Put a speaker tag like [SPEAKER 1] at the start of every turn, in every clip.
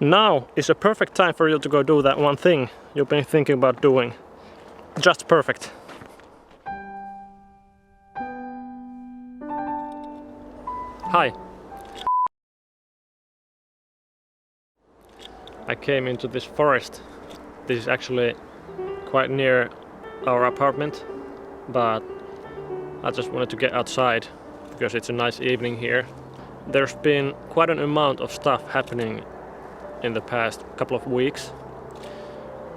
[SPEAKER 1] Now is a perfect time for you to go do that one thing you've been thinking about doing. Just perfect. Hi. I came into this forest. This is actually quite near our apartment, but I just wanted to get outside because it's a nice evening here. There's been quite an amount of stuff happening in the past couple of weeks.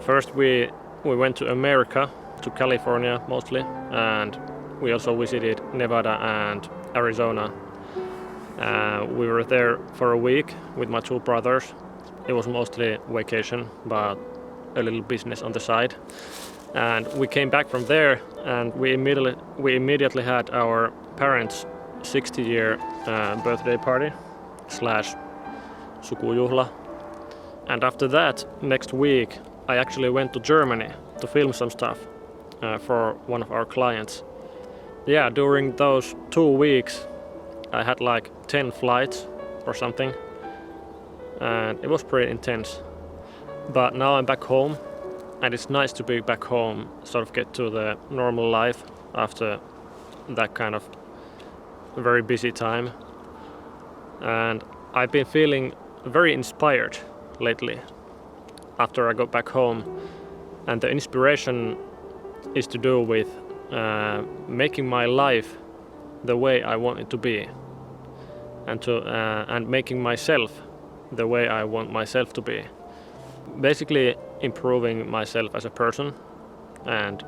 [SPEAKER 1] First we went to America, to California mostly, and we also visited Nevada and Arizona. We were there for a week with my two brothers. It was mostly vacation, but a little business on the side. And we came back from there, and we immediately had our parents' 60-year birthday party / sukujuhla. And after that, next week, I actually went to Germany to film some stuff for one of our clients. Yeah, during those 2 weeks, I had like 10 flights or something, and it was pretty intense. But now I'm back home, and it's nice to be back home, sort of get to the normal life after that kind of very busy time. And I've been feeling very inspired lately after I got back home, and the inspiration is to do with making my life the way I want it to be, and making myself the way I want myself to be. Basically improving myself as a person and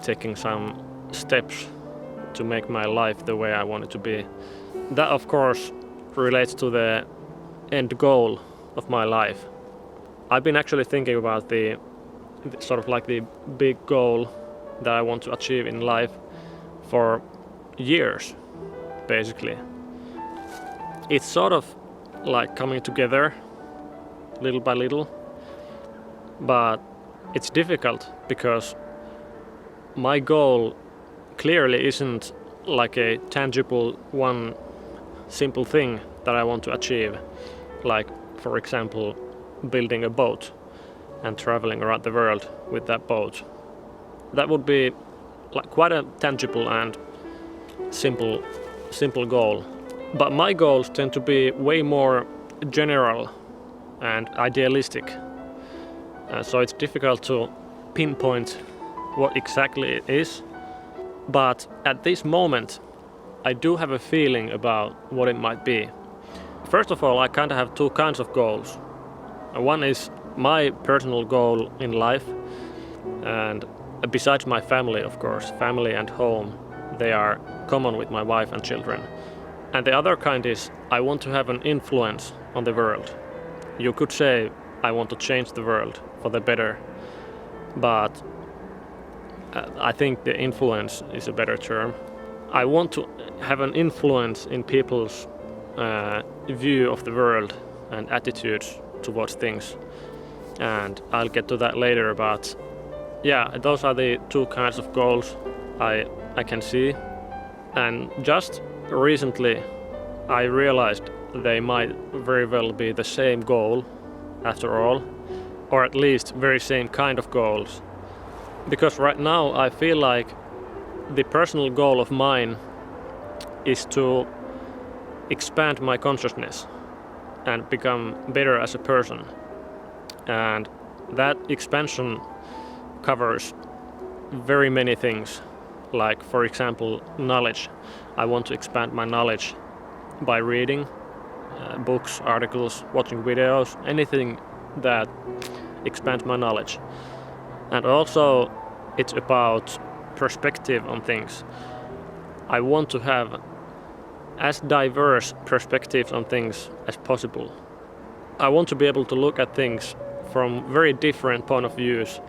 [SPEAKER 1] taking some steps to make my life the way I want it to be. That of course relates to the end goal of my life. I've been actually thinking about the sort of like the big goal that I want to achieve in life for years, basically. It's sort of like coming together little by little, but it's difficult because my goal clearly isn't like a tangible one simple thing that I want to achieve, like for example building a boat and traveling around the world with that boat. That would be like quite a tangible and simple goal. But my goals tend to be way more general and idealistic. So it's difficult to pinpoint what exactly it is. But at this moment, I do have a feeling about what it might be. First of all, I kind of have two kinds of goals. One is my personal goal in life, and besides my family, of course, family and home, they are common with my wife and children. And the other kind is I want to have an influence on the world. You could say I want to change the world for the better, but I think the influence is a better term. I want to have an influence in people's view of the world and attitudes towards things. And I'll get to that later, but yeah, those are the two kinds of goals I can see. And just recently I realized they might very well be the same goal after all, or at least very same kind of goals. Because right now I feel like the personal goal of mine is to expand my consciousness and become better as a person. And that expansion covers very many things. Like for example, knowledge. I want to expand my knowledge by reading books, articles, watching videos, anything that expands my knowledge. And also it's about perspective on things. I want to have as diverse perspectives on things as possible. I want to be able to look at things from very different point of views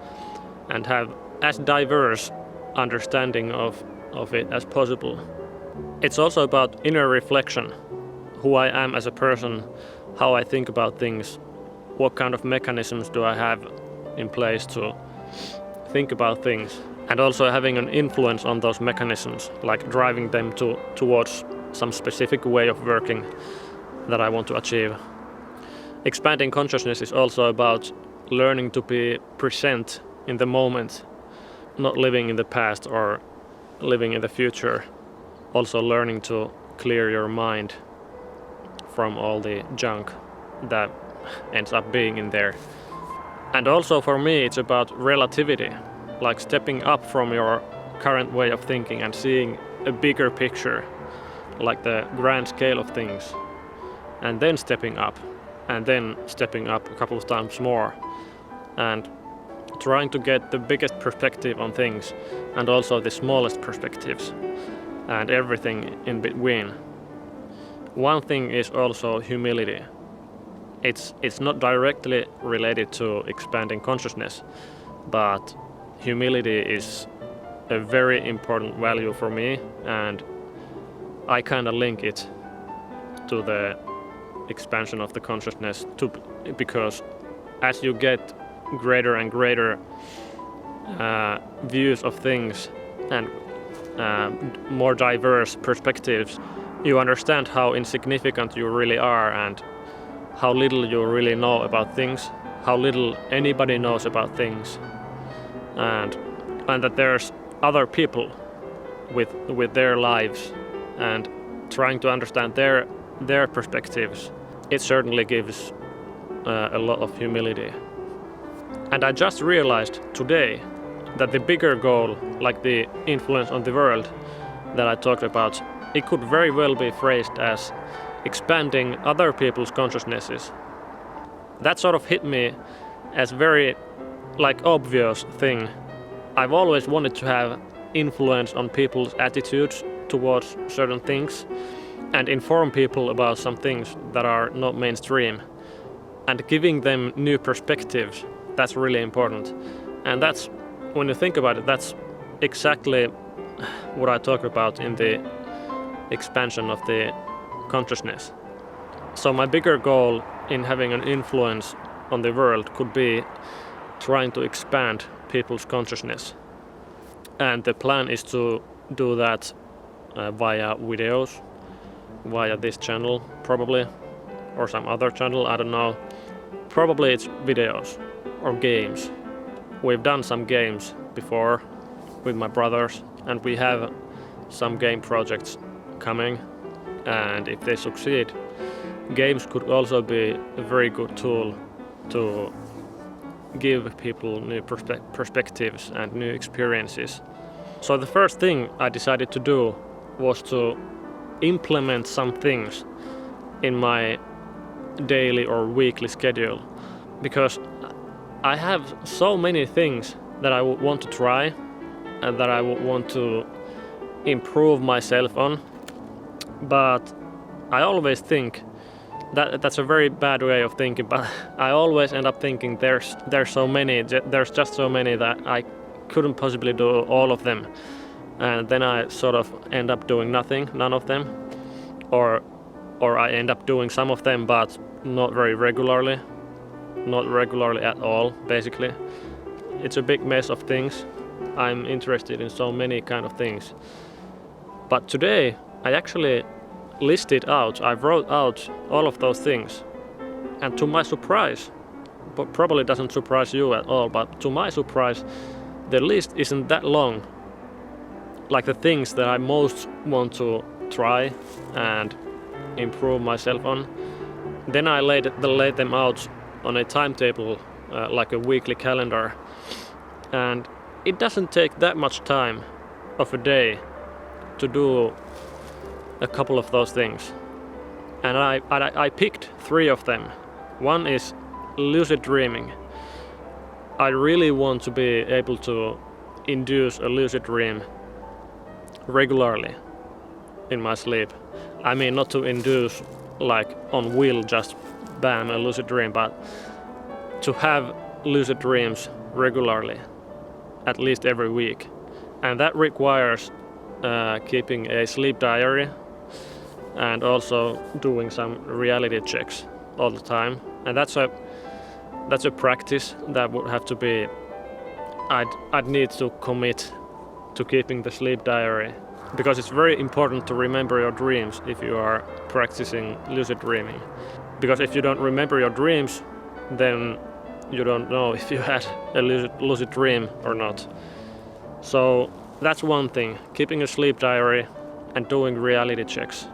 [SPEAKER 1] and have as diverse understanding of it as possible. It's also about inner reflection, who I am as a person, how I think about things, what kind of mechanisms do I have in place to think about things, and also having an influence on those mechanisms, like driving them towards some specific way of working that I want to achieve. Expanding consciousness is also about learning to be present in the moment, not living in the past or living in the future. Also learning to clear your mind from all the junk that ends up being in there. And also for me it's about relativity, like stepping up from your current way of thinking and seeing a bigger picture, like the grand scale of things, and then stepping up, and then stepping up a couple of times more, and trying to get the biggest perspective on things and also the smallest perspectives and everything in between. One thing is also humility. It's not directly related to expanding consciousness, but humility is a very important value for me, and I kind of link it to the expansion of the consciousness because as you get greater and greater views of things and more diverse perspectives, you understand how insignificant you really are and how little you really know about things, how little anybody knows about things, and that there's other people with their lives, and trying to understand their perspectives. It certainly gives a lot of humility. And I just realized today that the bigger goal, like the influence on the world that I talked about, it could very well be phrased as expanding other people's consciousnesses. That sort of hit me as very obvious thing. I've always wanted to have influence on people's attitudes towards certain things and inform people about some things that are not mainstream, and giving them new perspectives. That's really important. And that's, when you think about it, that's exactly what I talk about in the expansion of the consciousness. So my bigger goal in having an influence on the world could be trying to expand people's consciousness. And the plan is to do that via videos, via this channel probably, or some other channel, I don't know. Probably it's videos or games. We've done some games before with my brothers, and we have some game projects coming, and if they succeed, games could also be a very good tool to give people new perspectives and new experiences. So the first thing I decided to do was to implement some things in my daily or weekly schedule, because I have so many things that I would want to try and that I would want to improve myself on, but I always think that's a very bad way of thinking, but I always end up thinking there's just so many that I couldn't possibly do all of them, and then I sort of end up doing none of them, or I end up doing some of them but not regularly at all, basically. It's a big mess of things. I'm interested in so many kind of things. But today I actually listed out, I wrote out all of those things, and to my surprise, but probably doesn't surprise you at all, but to my surprise, the list isn't that long. Like the things that I most want to try and improve myself on. Then I laid them out on a timetable, like a weekly calendar, and it doesn't take that much time of a day to do a couple of those things. And I picked 3 of them. One is lucid dreaming. I really want to be able to induce a lucid dream regularly in my sleep. I mean, not to induce like on will, just bam, a lucid dream, but to have lucid dreams regularly, at least every week. And that requires keeping a sleep diary and also doing some reality checks all the time. And that's a practice that would have to be, I'd need to commit to keeping the sleep diary, because it's very important to remember your dreams if you are practicing lucid dreaming. Because if you don't remember your dreams, then you don't know if you had a lucid dream or not. So that's one thing, keeping a sleep diary and doing reality checks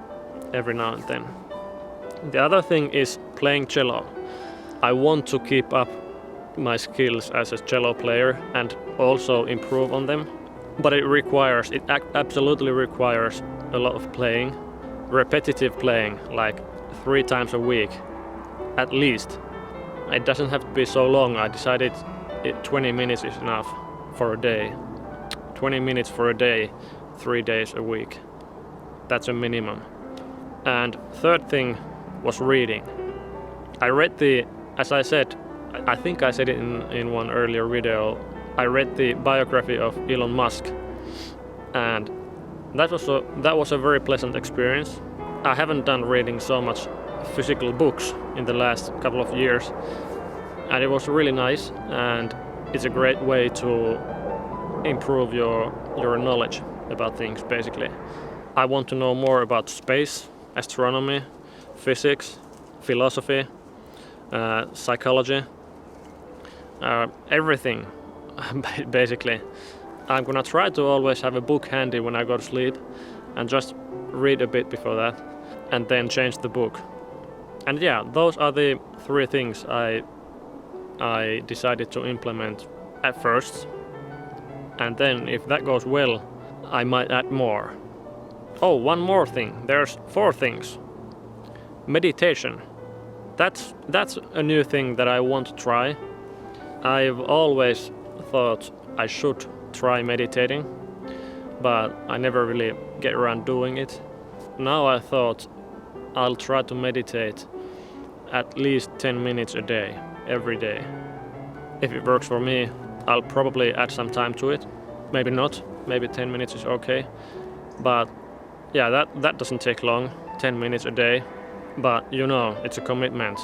[SPEAKER 1] every now and then. The other thing is playing cello. I want to keep up my skills as a cello player and also improve on them. But it absolutely requires a lot of playing, repetitive playing, like 3 times a week, at least. It doesn't have to be so long. I decided 20 minutes is enough for a day. 20 minutes for a day, 3 days a week. That's a minimum. And third thing was reading. I read as I said, I think I said it in one earlier video, I read the biography of Elon Musk, and that was a very pleasant experience. I haven't done reading so much physical books in the last couple of years, and it was really nice, and it's a great way to improve your knowledge about things, basically. I want to know more about space, astronomy, physics, philosophy, psychology, everything, basically. I'm gonna try to always have a book handy when I go to sleep and just read a bit before that and then change the book. And yeah, those are the 3 things I decided to implement at first. And then if that goes well, I might add more. Oh, one more thing. There's 4 things. Meditation. That's a new thing that I want to try. I've always thought I should try meditating, but I never really get around doing it. Now I thought I'll try to meditate at least 10 minutes a day, every day. If it works for me, I'll probably add some time to it. Maybe not, maybe 10 minutes is okay. But yeah, that doesn't take long, 10 minutes a day. But you know, it's a commitment.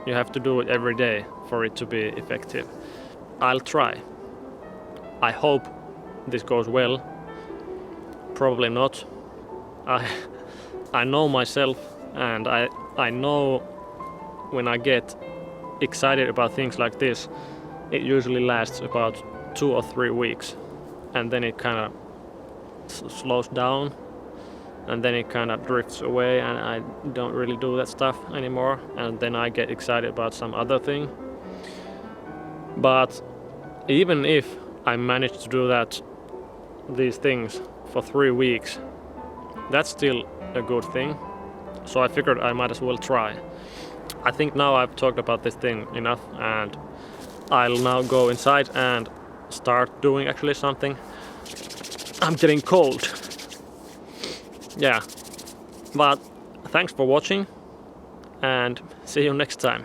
[SPEAKER 1] You have to do it every day for it to be effective. I'll try. I hope this goes well. Probably not. I know myself, and I know when I get excited about things like this, it usually lasts about 2 or 3 weeks, and then it kind of slows down, and then it kind of drifts away, and I don't really do that stuff anymore, and then I get excited about some other thing. But even if I manage to do these things for 3 weeks, that's still a good thing. So I figured I might as well try. I think now I've talked about this thing enough, and I'll now go inside and start doing actually something. I'm getting cold. Yeah, but thanks for watching, and see you next time.